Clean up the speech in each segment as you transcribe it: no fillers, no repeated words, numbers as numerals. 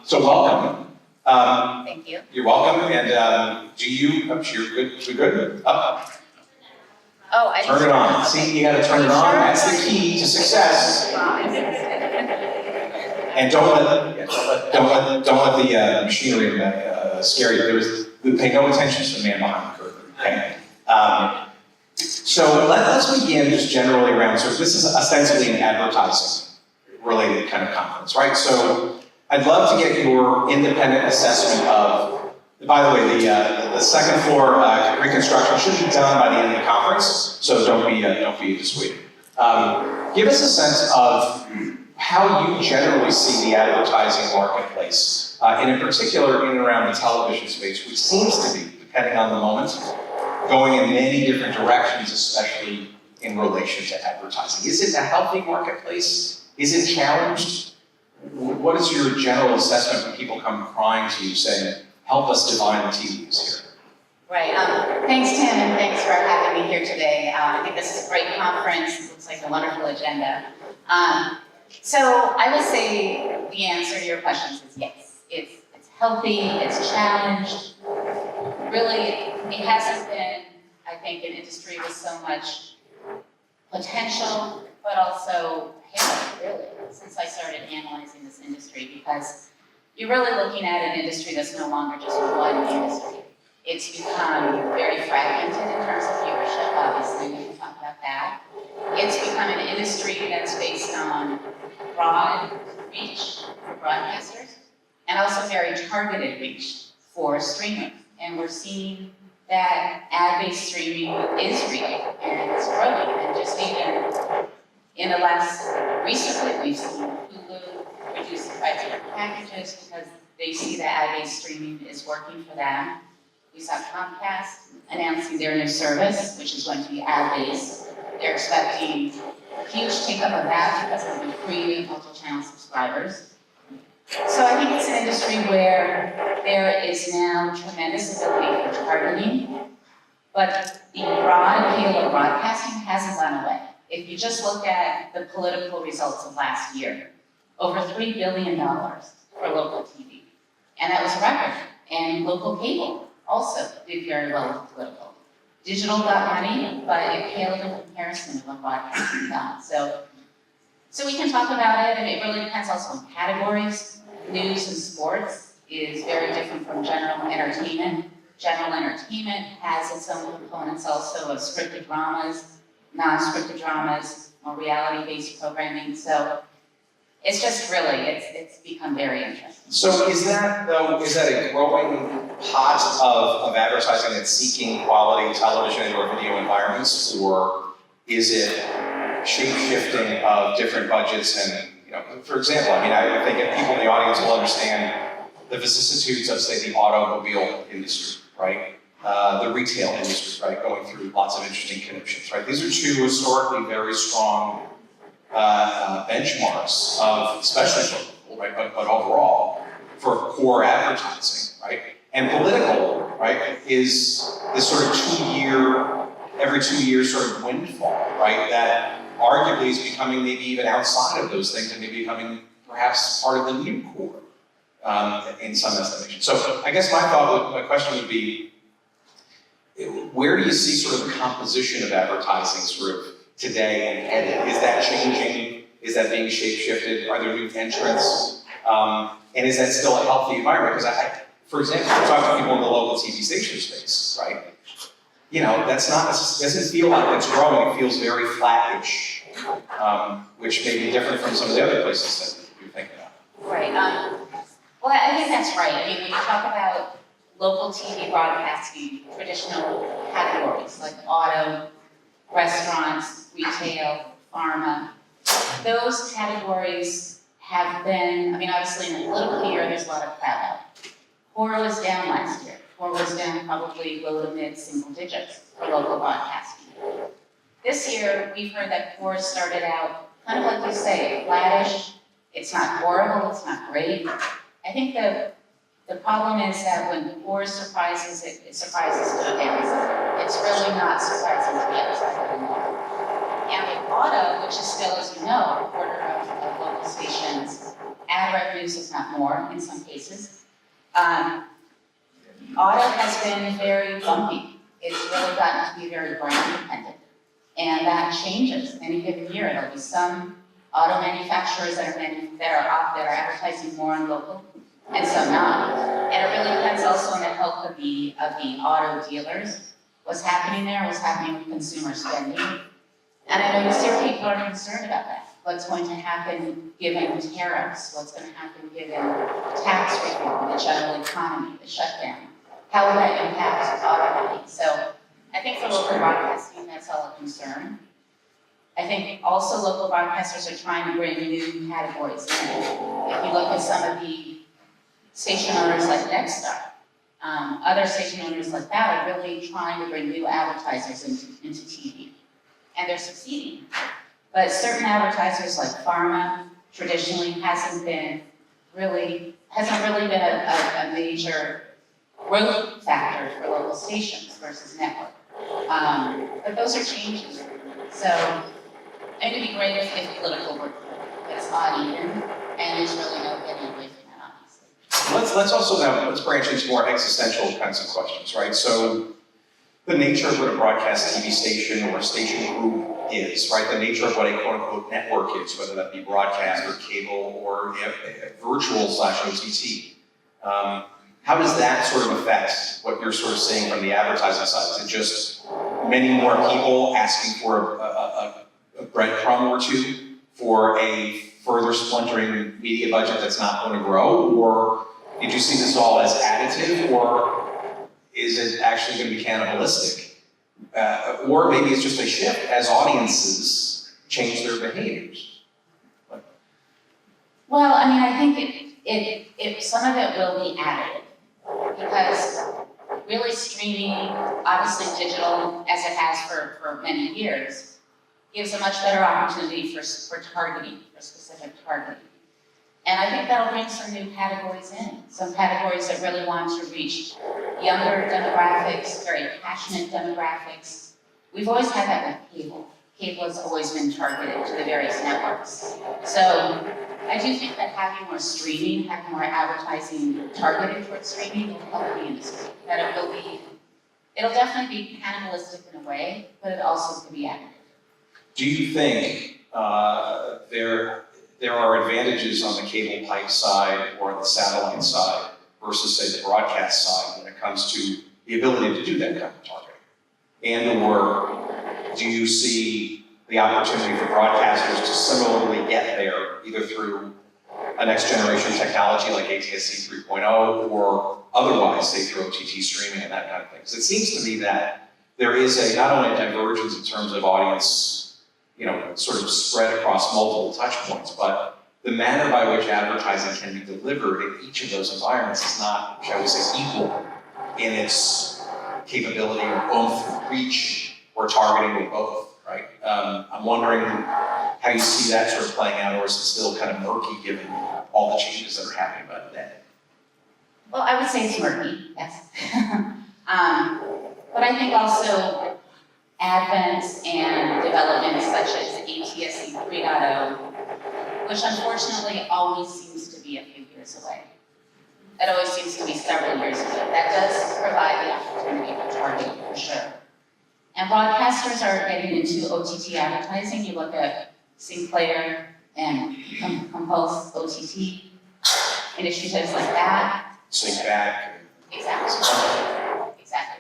So welcome. Thank you. You're welcome. And do you? Oh, you're good. We're good. Oh, I turn it on. Okay. See, you got to turn it on. That's the key to success. And don't let the machinery scare you. Pay no attention to the man behind the curtain. Okay. So let's begin just generally around. So this is ostensibly an advertising-related kind of conference, right? So I'd love to get your independent assessment of. By the way, the second floor reconstruction should be done by the end of the conference. So don't be dissuaded. Give us a sense of how you generally see the advertising marketplace, and in particular in and around the television space, which seems to be, depending on the moment, going in many different directions, especially in relation to advertising. Is it a healthy marketplace? Is it challenged? What is your general assessment when people come crying to you saying, help us divine the TVs here? Right. Thanks, Tim, and thanks for having me here today. I think this is a great conference. It looks like a wonderful agenda. So I would say the answer to your questions is yes. It's healthy, it's challenged. Really, it hasn't been, I think, an industry with so much potential, but also hate, really, since I started analyzing this industry, because you're really looking at an industry that's no longer just one industry. It's become very fragmented in terms of viewership, obviously, we can talk about that. It's become an industry that's based on broad reach for broadcasters, and also very targeted reach for streamers. And we're seeing that ad-based streaming is real, and it's growing, and just even in the last, recently we've seen Hulu reduce the price of their packages because they see that ad-based streaming is working for them. We saw Comcast announcing their new service, which is going to be ad-based. They're expecting a huge take-up of that because of the free multi-channel subscribers. So I think it's an industry where there is now tremendous ability for targeting, but the broad appeal of broadcasting hasn't gone away. If you just look at the political results of last year, over $3 billion for local TV. And that was a record. And local cable also did very well with political. Digital got money, but it paled in comparison to what broadcasting got. So we can talk about it, and it really depends also on categories. News and sports is very different from general entertainment. General entertainment has its own components also of scripted dramas, non-scripted dramas, more reality-based programming. So it's just really, it's become very interesting. So is that a growing pot of advertising that's seeking quality television or video environments, or is it shape-shifting of different budgets? And, for example, I think people in the audience will understand the vicissitudes of, say, the automobile industry, right? The retail industry, right? Going through lots of interesting connections, right? These are two historically very strong benchmarks of, especially for local, right? But overall, for core advertising, right? And political, right, is this sort of every 2 years sort of windfall, right? That arguably is becoming maybe even outside of those things and maybe becoming perhaps part of the new core in some estimation. So I guess my question would be, where do you see sort of the composition of advertising sort of today and headed? Is that changing? Is that being shape-shifted? Are there new entrants? And is that still a healthy environment? Because for example, we're talking to people in the local TV station space, right? That's not, doesn't feel like it's growing. It feels very flattish, which may be different from some of the other places that you think about. Right. Well, I think that's right. I mean, when you talk about local TV broadcasting, traditional categories like auto, restaurants, retail, pharma, those categories have been, obviously in the political year, there's a lot of crowd out. Core was down last year. Core was down probably low to mid single digits for local broadcasting. This year, we've heard that core started out kind of like you say, flattish. It's not horrible, it's not great. I think the problem is that when core surprises, it surprises to the downside. It's really not surprising to the upside anymore. And with auto, which is still, as you know, a quarter of local stations, ad revenues, if not more, in some cases. Auto has been very bumpy. It's really gotten to be very brand dependent. And that changes any given year. There'll be some auto manufacturers that are advertising more on local, and some not. And it really depends also on the health of the auto dealers. What's happening there, what's happening with consumer spending. And I know some people are concerned about that. What's going to happen given tariffs? What's going to happen given tax reform, the general economy, the shutdown? How will that impact auto money? So I think for local broadcasting, that's all a concern. I think also local broadcasters are trying to bring new categories in. If you look at some of the station owners like Nexstar, other station owners like that are really trying to bring new advertisers into TV. And they're succeeding. But certain advertisers like pharma traditionally hasn't really been a major growth factor for local stations versus network. But those are changing. So I think it'd be great if political were it's odd even, and there's really no getting away from that, obviously. Let's branch into more existential kinds of questions, right? So the nature of what a broadcast TV station or a station group is, right? The nature of what a quote-unquote network is, whether that be broadcast or cable or virtual/OTT. How does that sort of affect what you're sort of seeing from the advertising side? Is it just many more people asking for a breadcrumb or two for a further splintering media budget that's not going to grow? Or did you see this all as additive, or is it actually going to be cannibalistic? Or maybe it's just a shift as audiences change their behaviors. Well, I mean, I think some of it will be additive because really streaming, obviously digital, as it has for many years, gives a much better opportunity for targeting, for specific targeting. And I think that'll bring some new categories in, some categories that really want to reach younger demographics, very passionate demographics. We've always had that with cable. Cable has always been targeted to the various networks. So I do think that having more streaming, having more advertising targeted towards streaming will help the industry. That it'll definitely be cannibalistic in a way, but it also can be additive. Do you think there are advantages on the cable pipe side or the satellite side versus, say, the broadcast side when it comes to the ability to do that kind of targeting? And or do you see the opportunity for broadcasters to similarly get there, either through a next generation technology like ATSC 3.0 or otherwise, say, through OTT streaming and that kind of thing? Because it seems to me that there is not only a divergence in terms of audience, sort of spread across multiple touch points, but the manner by which advertising can be delivered in each of those environments is not, shall we say, equal in its capability or oomph, reach, or targeting, or both, right? I'm wondering how you see that sort of playing out, or is it still kind of murky given all the changes that are happening by the day? Well, I would say it's murky, yes. But I think also advents and developments such as ATSC 3.0, which unfortunately always seems to be a few years away. It always seems to be several years away. That does provide the opportunity for targeting, for sure. And broadcasters are getting into OTT advertising. You look at Sinclair and Compulse OTT initiatives like that. Sync back. Exactly.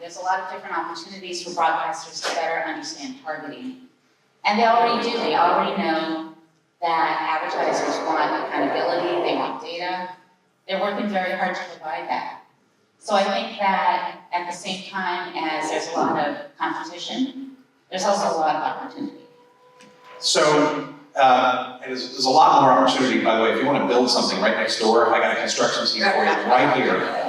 There's a lot of different opportunities for broadcasters to better understand targeting. And they already do. They already know that advertisers want accountability, they want data. They're working very hard to provide that. So I think that at the same time as there's a lot of competition, there's also a lot of opportunity. So, there's a lot more opportunity, by the way. If you want to build something right next door, I got a construction team for you right here.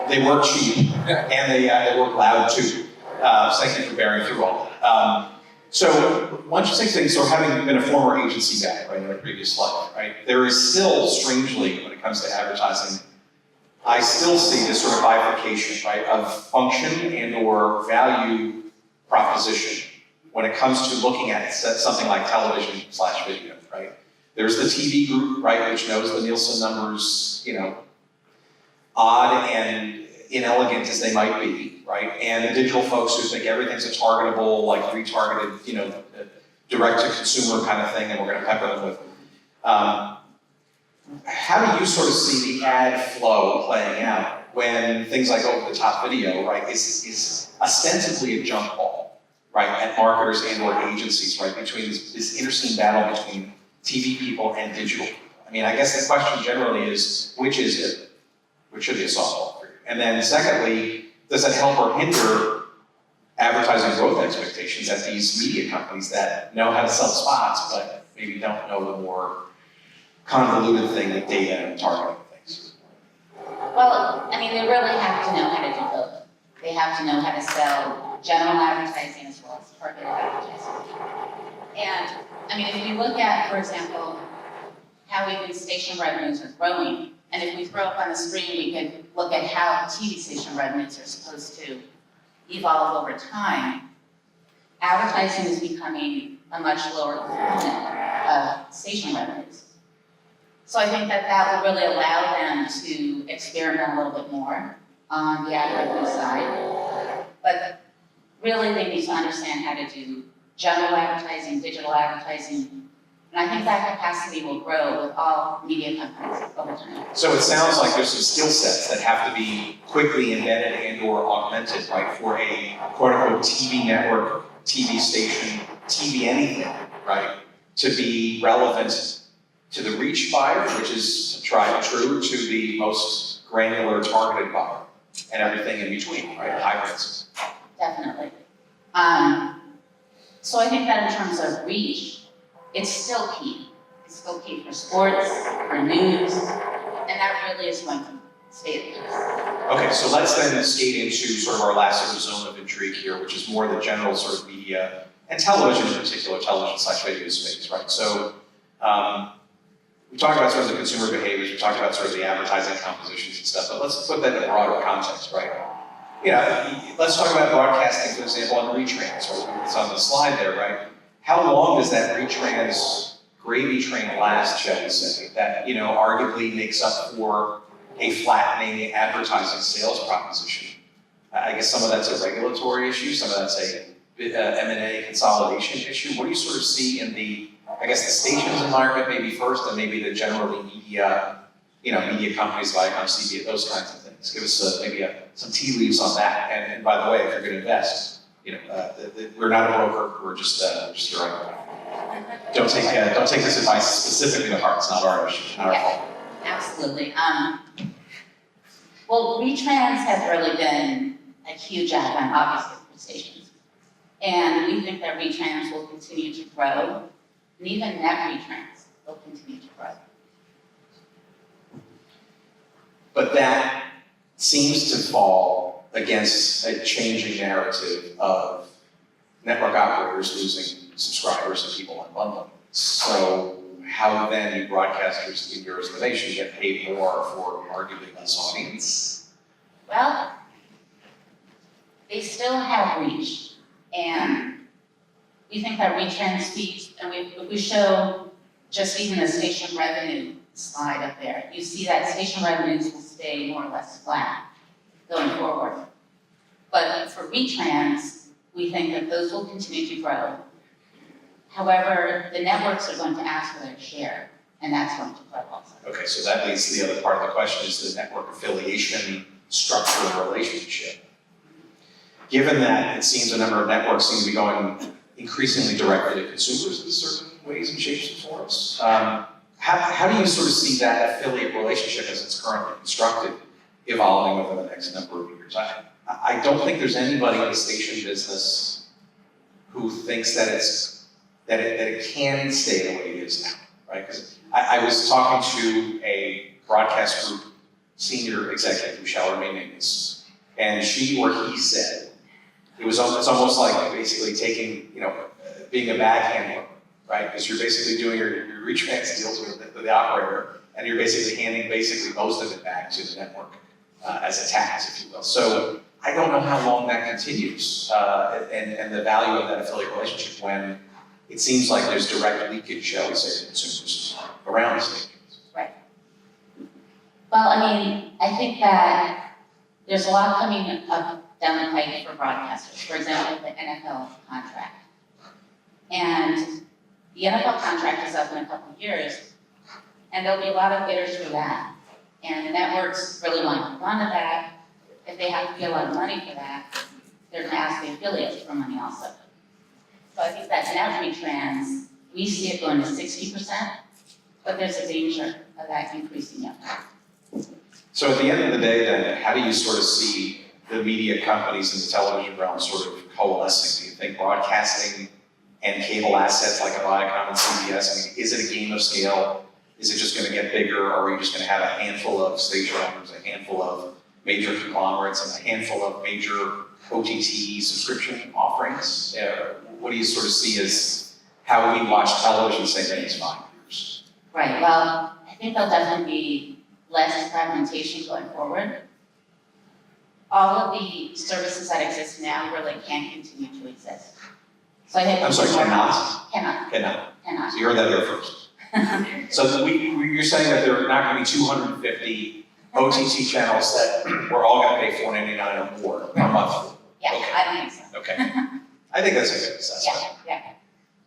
They work cheap, and they work loud too. So thank you for bearing through all that. So, why don't you say things, so having been a former agency guy, right, in a previous life, right, there is still, strangely, when it comes to advertising, I still see this sort of bifurcation, right, of function and or value proposition when it comes to looking at something like television/video, right? There's the TV group, right, which knows the Nielsen numbers, you know, odd and inelegant as they might be, right? And the digital folks who think everything's a targetable, like retargeted, you know, direct to consumer kind of thing, and we're going to pepper them with. How do you sort of see the ad flow playing out when things like over-the-top video, right, is ostensibly a jump ball, right, at marketers and or agencies, right, between this interscene battle between TV people and digital people? I mean, I guess the question generally is, which is it? Which should be a softball for you? And then secondly, does that help or hinder advertising growth expectations at these media companies that know how to sell spots, but maybe don't know the more convoluted thing with data and targeting things? Well, I mean, they really have to know how to do both. They have to know how to sell general advertising as well as targeted advertising. And, I mean, if you look at, for example, how even station revenues are growing, and if we throw up on the screen, we can look at how TV station revenues are supposed to evolve over time. Advertising is becoming a much lower component of station revenues. So I think that will really allow them to experiment a little bit more on the ad revenue side. But really, they need to understand how to do general advertising, digital advertising, and I think that capacity will grow with all media companies over time. So it sounds like there's some skill sets that have to be quickly embedded and or augmented, right, for a quote-unquote TV network, TV station, TV anything, right, to be relevant to the reach buyer, which is tried and true, to the most granular targeted buyer, and everything in between, right, hybrids. Definitely. So I think that in terms of reach, it's still key. It's still key for sports, for news, and that really is going to stay the case. Okay, so let's then skate into sort of our last sort of zone of intrigue here, which is more the general sort of media, and television in particular, television/video space, right? So we talked about sort of the consumer behaviors, we talked about sort of the advertising compositions and stuff, but let's put that in a broader context, right? You know, let's talk about broadcasting, for example, on retrans, right? It's on the slide there, right? How long does that retrans gravy train last, shall we say, that, you know, arguably makes up for a flattening advertising sales proposition? I guess some of that's a regulatory issue, some of that's a M&A consolidation issue. What do you sort of see in the, I guess, the stations environment maybe first, and maybe the generally media, you know, media companies like CBS, those kinds of things? Give us maybe some tea leaves on that. And by the way, if you're going to invest, you know, we're not a broker. We're just your own. Don't take this advice specifically to heart. It's not our issue, not our fault. Absolutely. Well, retrans has really been a huge advent, obviously, for stations, and we think that retrans will continue to grow, and even net retrans will continue to grow. But that seems to fall against a changing narrative of network operators losing subscribers and people unbundling. So how then do broadcasters, in your estimation, get paid more for arguably less audience? Well, they still have reach, and we think that retrans fees, and if we show just even the station revenue slide up there, you see that station revenues will stay more or less flat going forward. But for retrans, we think that those will continue to grow. However, the networks are going to ask for their share, and that's going to grow also. Okay, so that leads to the other part of the question, is the network affiliation structure and relationship. Given that it seems a number of networks seem to be going increasingly directly to consumers in certain ways and shapes and forms, how do you sort of see that affiliate relationship as it's currently constructed evolving over the next number of years? I don't think there's anybody in the station business who thinks that it can stay the way it is now, right? Because I was talking to a broadcast group senior executive who shall remain nameless, and she or he said it's almost like basically taking, you know, being a bag handler, right? Because you're basically doing your retrans deals with the operator, and you're basically handing most of it back to the network as a tax, if you will. So I don't know how long that continues, and the value of that affiliate relationship when it seems like there's direct leakage, shall we say, to consumers around these things. Right. Well, I mean, I think that there's a lot coming up down the pike for broadcasters. For example, the NFL contract. And the NFL contract is up in a couple of years, and there'll be a lot of bidders for that. And the networks really want to hold on to that. If they have to pay a lot of money for that, they're going to ask the affiliates for money also. So I think that net retrans, we see it going to 60%, but there's a danger of that increasing yet. So at the end of the day then, how do you sort of see the media companies in the television realm sort of coalescing? Do you think broadcasting and cable assets like a Viacom and CBS, I mean, is it a game of scale? Is it just going to get bigger, or are we just going to have a handful of station owners, a handful of major conglomerates, and a handful of major OTT subscription offerings? What do you sort of see as how we watch television, say, the next 5 years? Right, well, I think there'll definitely be less fragmentation going forward. All of the services that exist now really can't continue to exist. So I think I'm sorry, cannot? Cannot. So you heard that here first. So you're saying that there are not going to be 250 OTT channels that we're all going to pay $4.99 or more a month for? Yeah, Okay. I don't think so. Okay. I think that's a good assessment. Yeah.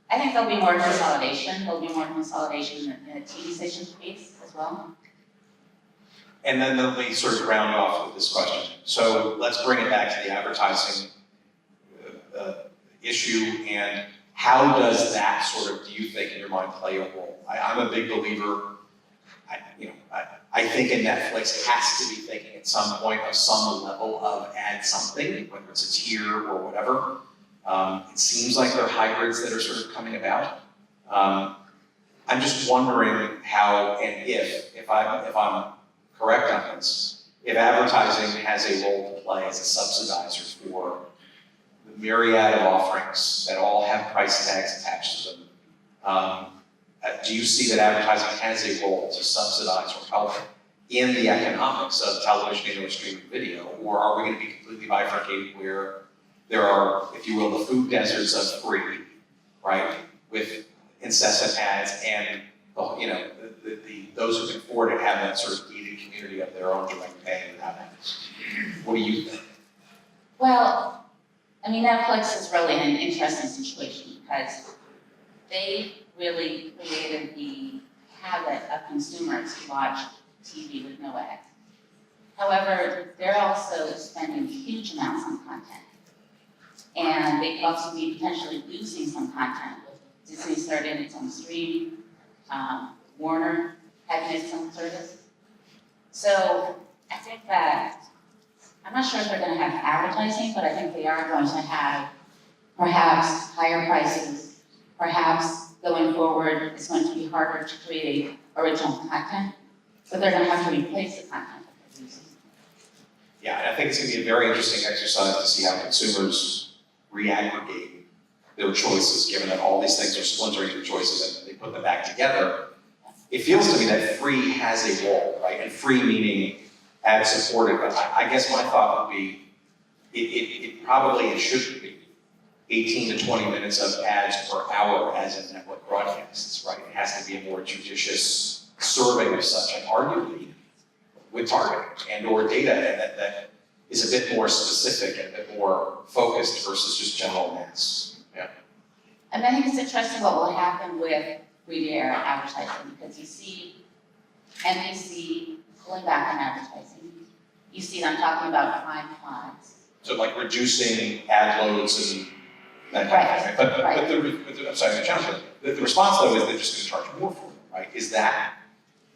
I think there'll be more consolidation. There'll be more consolidation in the TV station space as well. And then let me sort of round off with this question. So let's bring it back to the advertising issue, and how does that sort of, do you think in your mind, play a role? I'm a big believer, I think Netflix has to be thinking at some point of some level of add something, whether it's a tier or whatever. It seems like there are hybrids that are sort of coming about. I'm just wondering how and if I'm correct on this, if advertising has a role to play as a subsidizer for the myriad of offerings that all have price tags attached to them. Do you see that advertising has a role to subsidize or help in the economics of television and streaming video, or are we going to be completely bifurcated where there are, if you will, the food deserts of free, right, with incessant ads, and those who can afford it have that sort of gated community of their own direct pay without ads? What do you think? Well, I mean, Netflix is really in an interesting situation because they really created the habit of consumers to watch TV with no ads. However, they're also spending huge amounts on content. And they could also be potentially losing some content with Disney starting its own stream, Warner having its own service. So I think that, I'm not sure if they're going to have advertising, but I think they are going to have perhaps higher prices, perhaps going forward it's going to be harder to create original content, but they're going to have to replace the content that they're using. Yeah, and I think it's going to be a very interesting exercise to see how consumers reaggregate their choices, given that all these things are splintering their choices and they put them back together. It feels to me that free has a role, right? And free meaning ad-supported, but I guess my thought would be, it should be 18 to 20 minutes of ads per hour as a network broadcasts, right? It has to be a more judicious serving of such, and arguably with targeting and or data that is a bit more specific and a bit more focused versus just general mass. Yeah. And I think it's interesting what will happen with free-to-air advertising, because you see NBC pulling back on advertising. You see them talking about prime pods. So like reducing ad loads and that kind of thing. But I'm sorry, the response though is they're just going to charge more for it, right? Is that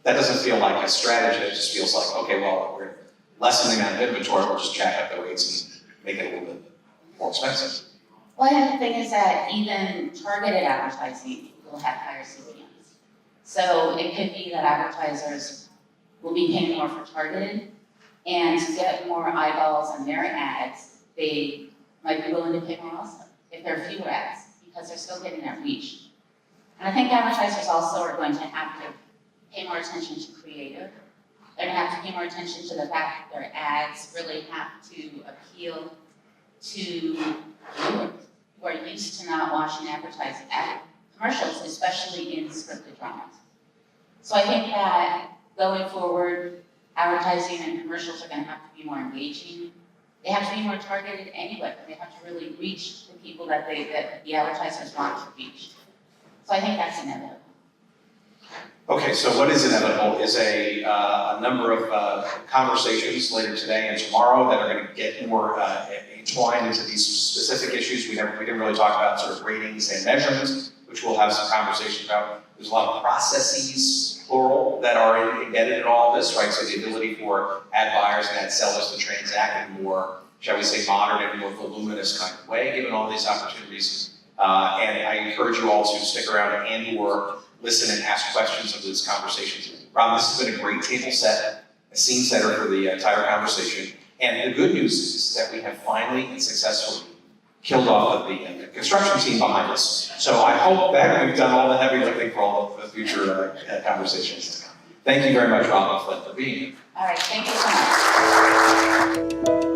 doesn't feel like a strategy. It just feels like, okay, well, we're lessening the amount of inventory, we'll just jack up the rates and make it a little bit more expensive. Well, the thing is that even targeted advertising will have higher CPMs. So it could be that advertisers will be paying more for targeted, and to get more eyeballs on their ads, they might be willing to pay more also, if there are fewer ads, because they're still getting that reach. And I think advertisers also are going to have to pay more attention to creative. They're going to have to pay more attention to the fact that their ads really have to appeal to viewers who are used to not watching commercials, especially in scripted dramas. So I think that going forward, advertising and commercials are going to have to be more engaging. They have to be more targeted anyway. They have to really reach the people that the advertisers want to reach. So I think that's inevitable. Okay, so what is inevitable is a number of conversations later today and tomorrow that are going to get more entwined into these specific issues. We didn't really talk about sort of ratings and measurements, which we'll have some conversation about. There's a lot of processes, plural, that are embedded in all of this, right? So the ability for ad buyers and ad sellers to transact in more, shall we say, modern and more voluminous kind of way, given all these opportunities. And I encourage you all to stick around and/or listen and ask questions of these conversations. Rob, this has been a great table set, a scene setter for the entire conversation. And the good news is that we have finally and successfully killed off the construction team behind us. So I hope that we've done all the heavy lifting for all of the future conversations. Thank you very much, Rob and Flynn, for being here. All right, thank you so much.